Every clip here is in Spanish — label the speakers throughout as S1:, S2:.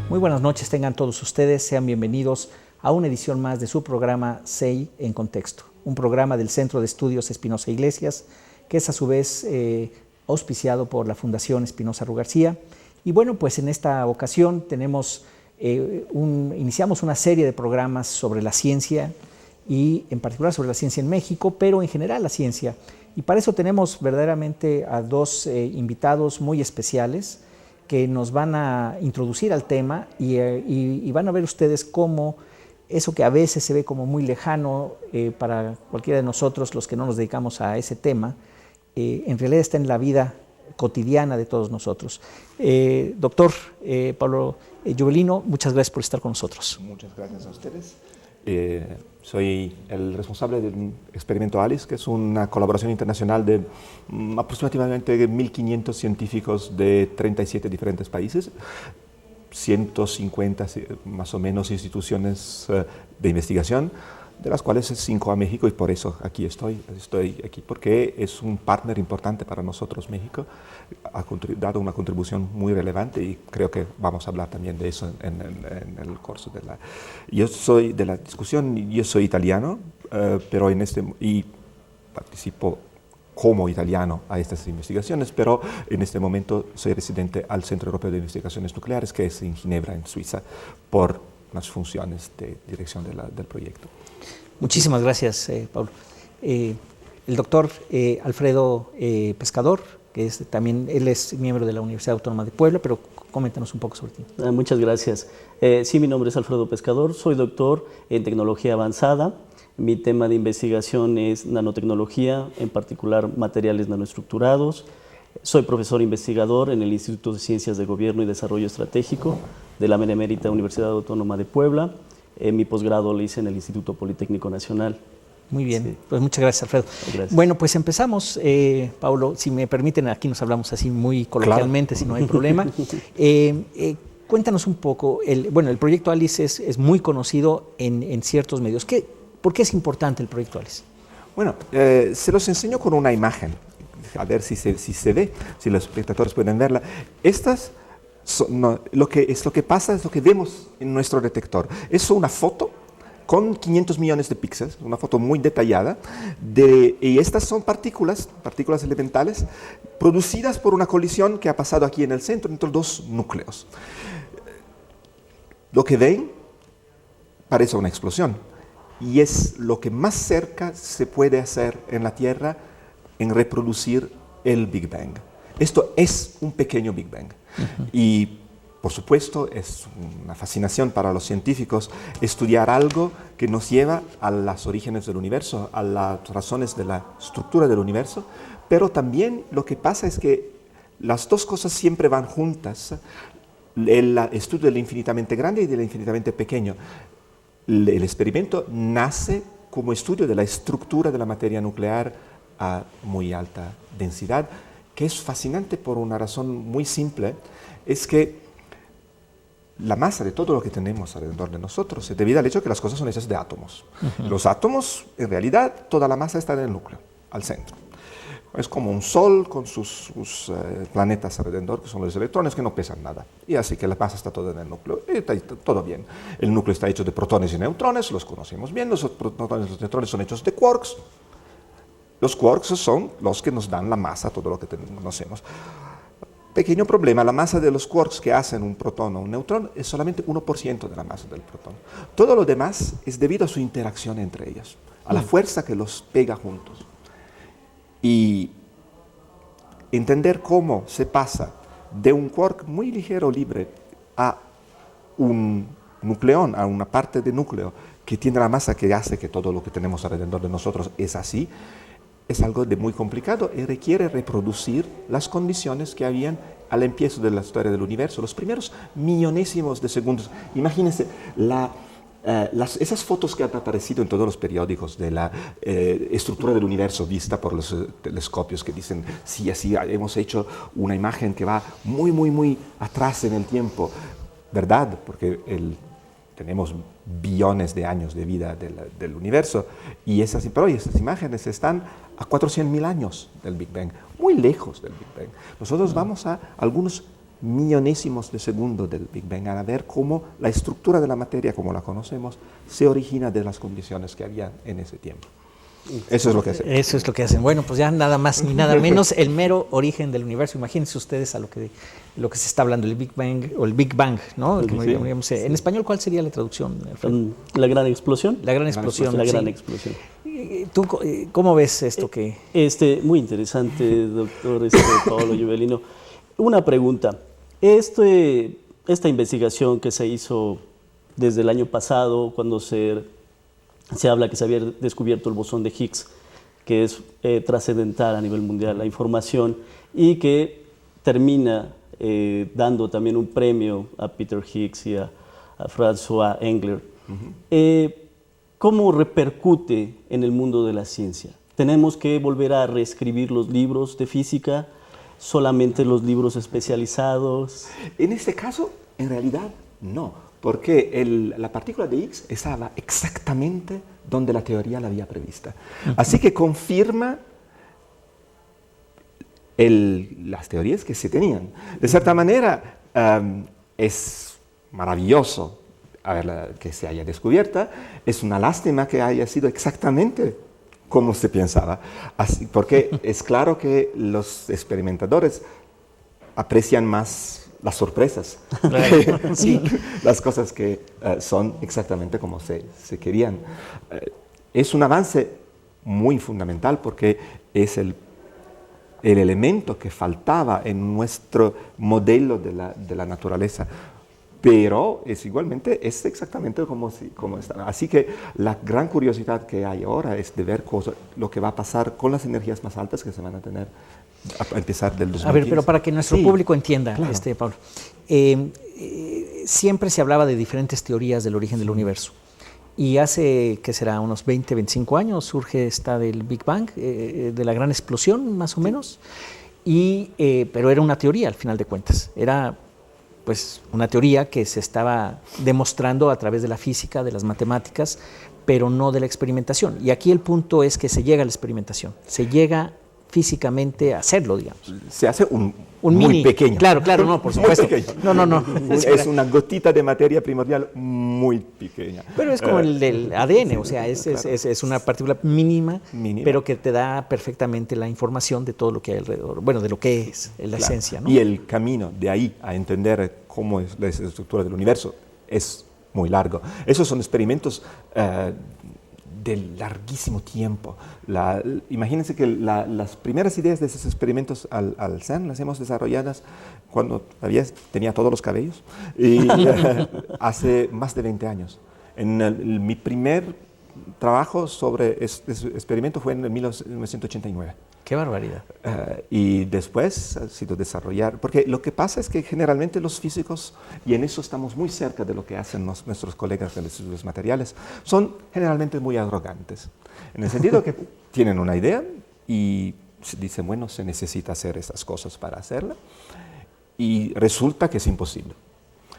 S1: Muy buenas noches, tengan todos ustedes, sean bienvenidos a una edición más de su programa CEI en Contexto, un programa del Centro de Estudios Espinosa Iglesias, que es a su vez auspiciado por la Fundación Espinosa Ru García. Y bueno, pues en esta ocasión iniciamos una serie de programas sobre la ciencia y en particular sobre la ciencia en México, pero en general la ciencia. Y para eso tenemos verdaderamente a dos invitados muy especiales que nos van a introducir al tema y van a ver ustedes cómo eso que a veces se ve como muy lejano para cualquiera de nosotros, los que no nos dedicamos a ese tema, en realidad está en la vida cotidiana de todos nosotros. Doctor Pablo Giovelino, muchas gracias por estar con nosotros.
S2: Muchas gracias a ustedes. Soy el responsable del experimento ALICE, que es una colaboración internacional de aproximadamente 1.500 científicos de 37 diferentes países, 150 más o menos instituciones de investigación, de las cuales 5 a México, y por eso aquí estoy aquí porque es un partner importante para nosotros. México ha dado una contribución muy relevante y creo que vamos a hablar también de eso en el curso de la discusión. Yo soy italiano, pero y participo como italiano a estas investigaciones, pero en este momento soy residente al Centro Europeo de Investigaciones Nucleares, que es en Ginebra, en Suiza, por las funciones de dirección del proyecto.
S1: Muchísimas gracias, Pablo. El doctor Alfredo Pescador, que él es miembro de la Universidad Autónoma de Puebla, pero coméntanos un poco sobre ti.
S3: Muchas gracias. Sí, mi nombre es Alfredo Pescador, soy doctor en tecnología avanzada. Mi tema de investigación es nanotecnología, en particular materiales nanoestructurados. Soy profesor investigador en el Instituto de Ciencias de Gobierno y Desarrollo Estratégico de la Benemérita Universidad Autónoma de Puebla. Mi posgrado lo hice en el Instituto Politécnico Nacional.
S1: Muy bien, sí. Pues muchas gracias, Alfredo.
S3: Gracias.
S1: Bueno, pues empezamos, Paulo, si me permiten, aquí nos hablamos así muy coloquialmente, claro, si no hay problema. Cuéntanos un poco, el proyecto ALICE es muy conocido en ciertos medios. ¿Por qué es importante el proyecto ALICE?
S2: Bueno, se los enseño con una imagen, a ver si se ve, si los espectadores pueden verla. Lo que pasa es lo que vemos en nuestro detector. Es una foto con 500 millones de píxeles, una foto muy detallada, y estas son partículas elementales, producidas por una colisión que ha pasado aquí en el centro entre dos núcleos. Lo que ven parece una explosión, y es lo que más cerca se puede hacer en la Tierra en reproducir el Big Bang. Esto es un pequeño Big Bang. Y, por supuesto, es una fascinación para los científicos estudiar algo que nos lleva a los orígenes del universo, a las razones de la estructura del universo, pero también lo que pasa es que las dos cosas siempre van juntas, el estudio del infinitamente grande y del infinitamente pequeño. El experimento nace como estudio de la estructura de la materia nuclear a muy alta densidad, que es fascinante por una razón muy simple, es que la masa de todo lo que tenemos alrededor de nosotros es debido al hecho que las cosas son hechas de átomos. Los átomos, en realidad, toda la masa está en el núcleo, al centro. Es como un sol con sus planetas alrededor, que son los electrones, que no pesan nada. Y así que la masa está toda en el núcleo, y está todo bien. El núcleo está hecho de protones y neutrones, los conocemos bien, los protones y los neutrones son hechos de quarks. Los quarks son los que nos dan la masa, todo lo que conocemos. Pequeño problema, la masa de los quarks que hacen un protón o un neutrón es solamente 1% de la masa del protón. Todo lo demás es debido a su interacción entre ellos, a la fuerza que los pega juntos. Y entender cómo se pasa de un quark muy ligero, libre, a un nucleón, a una parte de núcleo que tiene la masa que hace que todo lo que tenemos alrededor de nosotros es así, es algo de muy complicado y requiere reproducir las condiciones que habían al empiezo de la historia del universo, los primeros millonésimos de segundos. Imagínense, Esas fotos que han aparecido en todos los periódicos de la estructura del universo vista por los telescopios que dicen, sí, así hemos hecho una imagen que va muy, muy, muy atrás en el tiempo, ¿verdad? Porque tenemos billones de años de vida del universo, pero esas imágenes están a 400.000 años del Big Bang, muy lejos del Big Bang. Nosotros vamos a algunos millonésimos de segundo del Big Bang a ver cómo la estructura de la materia, como la conocemos, se origina de las condiciones que había en ese tiempo. Eso es lo que hacen.
S1: Eso es lo que hacen. Bueno, pues ya nada más ni nada menos el mero origen del universo. Imagínense ustedes a lo que se está hablando, el Big Bang o el Big Bang, ¿no? En español, ¿cuál sería la traducción, Alfredo?
S3: La gran explosión.
S1: La gran explosión.
S3: La gran explosión.
S1: ¿Tú cómo ves esto que...?
S3: Muy interesante, doctor Paolo Giovelino. Una pregunta. Esta investigación que se hizo desde el año pasado, cuando se habla que se había descubierto el bosón de Higgs, que es trascendental a nivel mundial, la información, y que termina dando también un premio a Peter Higgs y a François Engler. ¿Cómo repercute en el mundo de la ciencia? ¿Tenemos que volver a reescribir los libros de física? ¿Solamente los libros especializados?
S2: En este caso, en realidad, no, porque la partícula de Higgs estaba exactamente donde la teoría la había prevista. Así que confirma las teorías que se tenían. De cierta manera, es maravilloso que se haya descubierta, es una lástima que haya sido exactamente como se pensaba, porque es claro que los experimentadores aprecian más las sorpresas, sí, las cosas que son exactamente como se querían. Es un avance muy fundamental porque es el elemento que faltaba en nuestro modelo de la naturaleza. Pero es exactamente como está. Así que la gran curiosidad que hay ahora es de ver lo que va a pasar con las energías más altas que se van a tener a empezar del 2015.
S1: A ver, pero para que nuestro público entienda,
S2: claro.
S1: Pablo, siempre se hablaba de diferentes teorías del origen del universo. Y hace, ¿qué será?, unos 20, 25 años surge esta del Big Bang, de la gran explosión, más o menos. Pero era una teoría, al final de cuentas. Era pues una teoría que se estaba demostrando a través de la física, de las matemáticas, pero no de la experimentación. Y aquí el punto es que se llega a la experimentación, se llega físicamente a hacerlo, digamos.
S2: Se hace un
S1: muy
S2: mini, pequeño.
S1: Claro, no, por supuesto. No.
S2: Es una gotita de materia primordial muy pequeña.
S1: Pero es como el del ADN, o sea, es una partícula mínima, pero que te da perfectamente la información de todo lo que hay alrededor, bueno, de lo que es la esencia, ¿no?
S2: Y el camino de ahí a entender cómo es la estructura del universo es muy largo. Esos son experimentos de larguísimo tiempo. Imagínense que las primeras ideas de esos experimentos al CERN las hemos desarrolladas cuando todavía tenía todos los cabellos, y hace más de 20 años. Mi primer trabajo sobre este experimento fue en 1989.
S1: ¡Qué barbaridad!
S2: Y después ha sido desarrollar, porque lo que pasa es que generalmente los físicos, y en eso estamos muy cerca de lo que hacen nuestros colegas de los estudios materiales, son generalmente muy arrogantes, en el sentido que tienen una idea y dicen, bueno, se necesita hacer estas cosas para hacerla, y resulta que es imposible.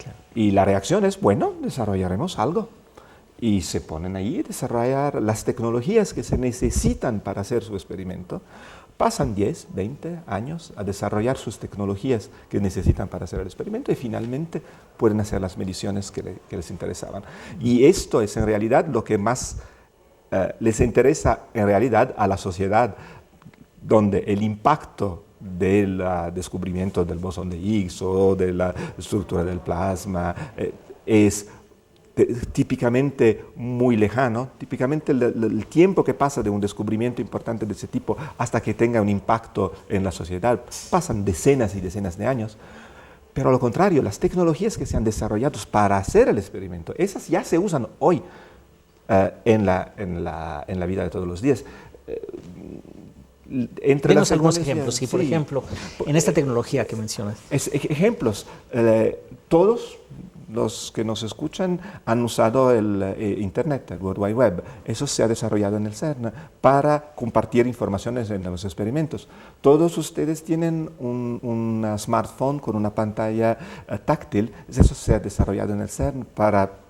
S2: Claro. Y la reacción es, bueno, desarrollaremos algo. Y se ponen ahí a desarrollar las tecnologías que se necesitan para hacer su experimento. Pasan 10, 20 años a desarrollar sus tecnologías que necesitan para hacer el experimento y finalmente pueden hacer las mediciones que les interesaban. Y esto es en realidad lo que más les interesa en realidad a la sociedad, donde el impacto del descubrimiento del bosón de Higgs o de la estructura del plasma es típicamente muy lejano. Típicamente el tiempo que pasa de un descubrimiento importante de ese tipo hasta que tenga un impacto en la sociedad pasan decenas y decenas de años. Pero a lo contrario, las tecnologías que se han desarrollado para hacer el experimento, esas ya se usan hoy en la vida de todos los días.
S1: Denos algunos ejemplos. Sí, por ejemplo, en esta tecnología que mencionas.
S2: Ejemplos, todos los que nos escuchan han usado el Internet, el World Wide Web. Eso se ha desarrollado en el CERN para compartir informaciones en los experimentos. Todos ustedes tienen un smartphone con una pantalla táctil. Eso se ha desarrollado en el CERN para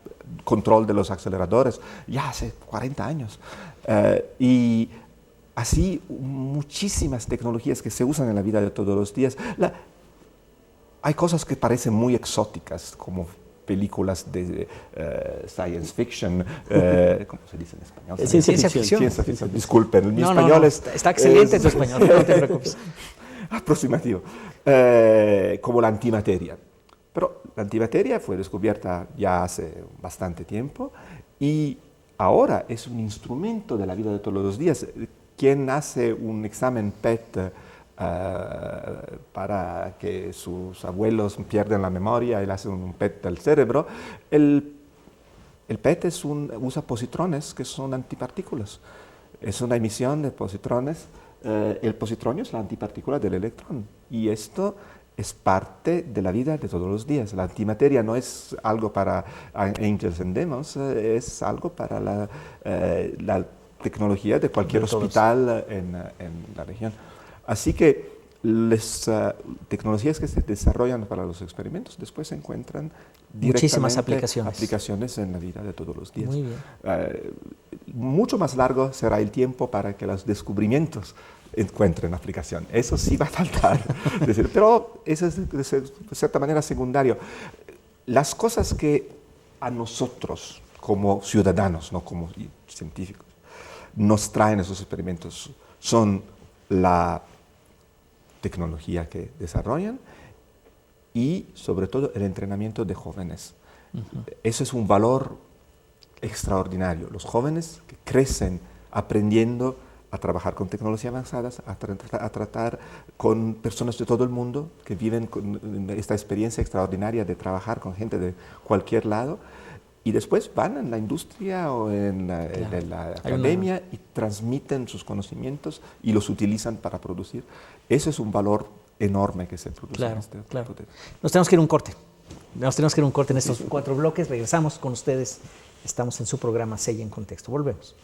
S2: control de los aceleradores ya hace 40 años. Y así muchísimas tecnologías que se usan en la vida de todos los días. Hay cosas que parecen muy exóticas, como películas de science fiction, ¿cómo se dice en español?
S1: Ciencia ficción.
S2: Ciencia ficción. Disculpen, mi
S1: No,
S2: español
S1: no,
S2: es...
S1: está excelente tu español, no te preocupes.
S2: Aproximativo. Como la antimateria. Pero la antimateria fue descubierta ya hace bastante tiempo y ahora es un instrumento de la vida de todos los días. Quien hace un examen PET para que sus abuelos pierdan la memoria y le hacen un PET del cerebro, el PET usa positrones que son antipartículas. Es una emisión de positrones. El positronio es la antipartícula del electrón y esto es parte de la vida de todos los días. La antimateria no es algo para angels and demons, es algo para la tecnología de cualquier hospital en la región. Así que las tecnologías que se desarrollan para los experimentos después se encuentran
S1: muchísimas
S2: directamente aplicaciones en la vida de todos los días.
S1: Muy bien.
S2: Mucho más largo será el tiempo para que los descubrimientos encuentren aplicación. Eso sí va a faltar. Pero eso es de cierta manera secundario. Las cosas que a nosotros como ciudadanos, no como científicos, nos traen esos experimentos son la tecnología que desarrollan y sobre todo el entrenamiento de jóvenes. Eso es un valor extraordinario. Los jóvenes que crecen aprendiendo a trabajar con tecnologías avanzadas, a tratar con personas de todo el mundo que viven con esta experiencia extraordinaria de trabajar con gente de cualquier lado y después van en la industria o en la academia y transmiten sus conocimientos y los utilizan para producir. Ese es un valor enorme que se produce en este tipo de...
S1: Nos tenemos que ir a un corte. Nos tenemos que ir a un corte en estos 4 bloques. Regresamos con ustedes. Estamos en su programa CEI en Contexto. Volvemos.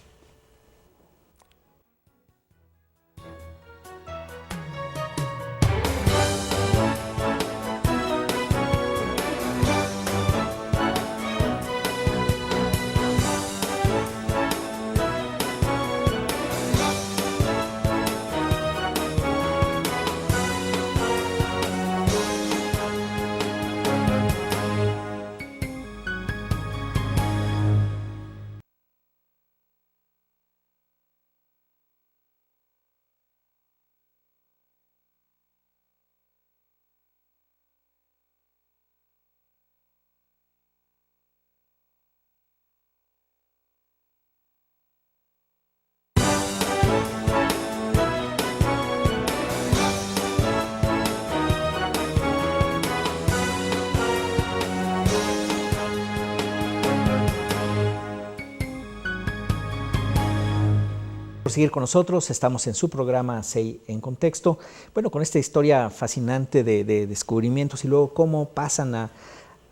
S1: Por seguir con nosotros, estamos en su programa CEI en Contexto. Bueno, con esta historia fascinante de descubrimientos y luego cómo pasan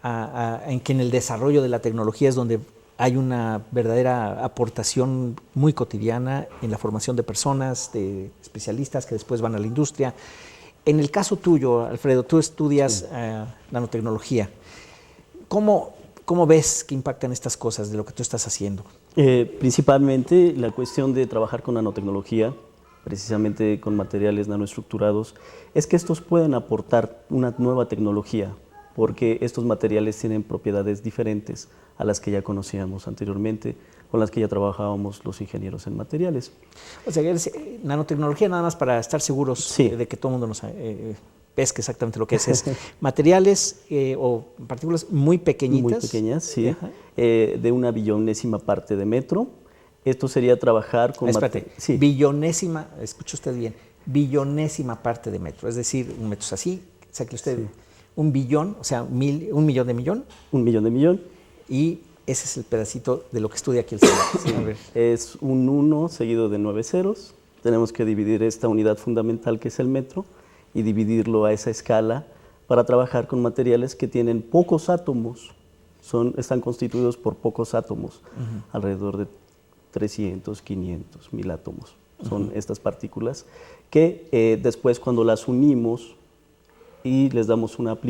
S1: en que en el desarrollo de la tecnología es donde hay una verdadera aportación muy cotidiana en la formación de personas, de especialistas que después van a la industria. En el caso tuyo, Alfredo, tú estudias nanotecnología. ¿Cómo ves que impactan estas cosas de lo que tú estás haciendo?
S3: Principalmente la cuestión de trabajar con nanotecnología, precisamente con materiales nanoestructurados, es que estos pueden aportar una nueva tecnología, porque estos materiales tienen propiedades diferentes a las que ya conocíamos anteriormente, con las que ya trabajábamos los ingenieros en materiales.
S1: O sea, nanotecnología nada más para estar seguros de que todo el mundo nos pesque exactamente lo que es materiales o partículas muy pequeñitas.
S3: Muy pequeñas, sí, de una billonésima parte de metro. Esto sería trabajar con...
S1: Espérate, billonésima, escuche usted bien, billonésima parte de metro, es decir, un metro es así, saque usted un billón, o sea, un millón de millón.
S3: Un millón de millón.
S1: Y ese es el pedacito de lo que estudia aquí el celular.
S3: Es un 1 seguido de 9 ceros. Tenemos que dividir esta unidad fundamental que es el metro y dividirlo a esa escala para trabajar con materiales que tienen pocos átomos Están constituidos por pocos átomos, alrededor de 300, 500, 1000 átomos. Son estas partículas que después, cuando las unimos y les damos una aplicación,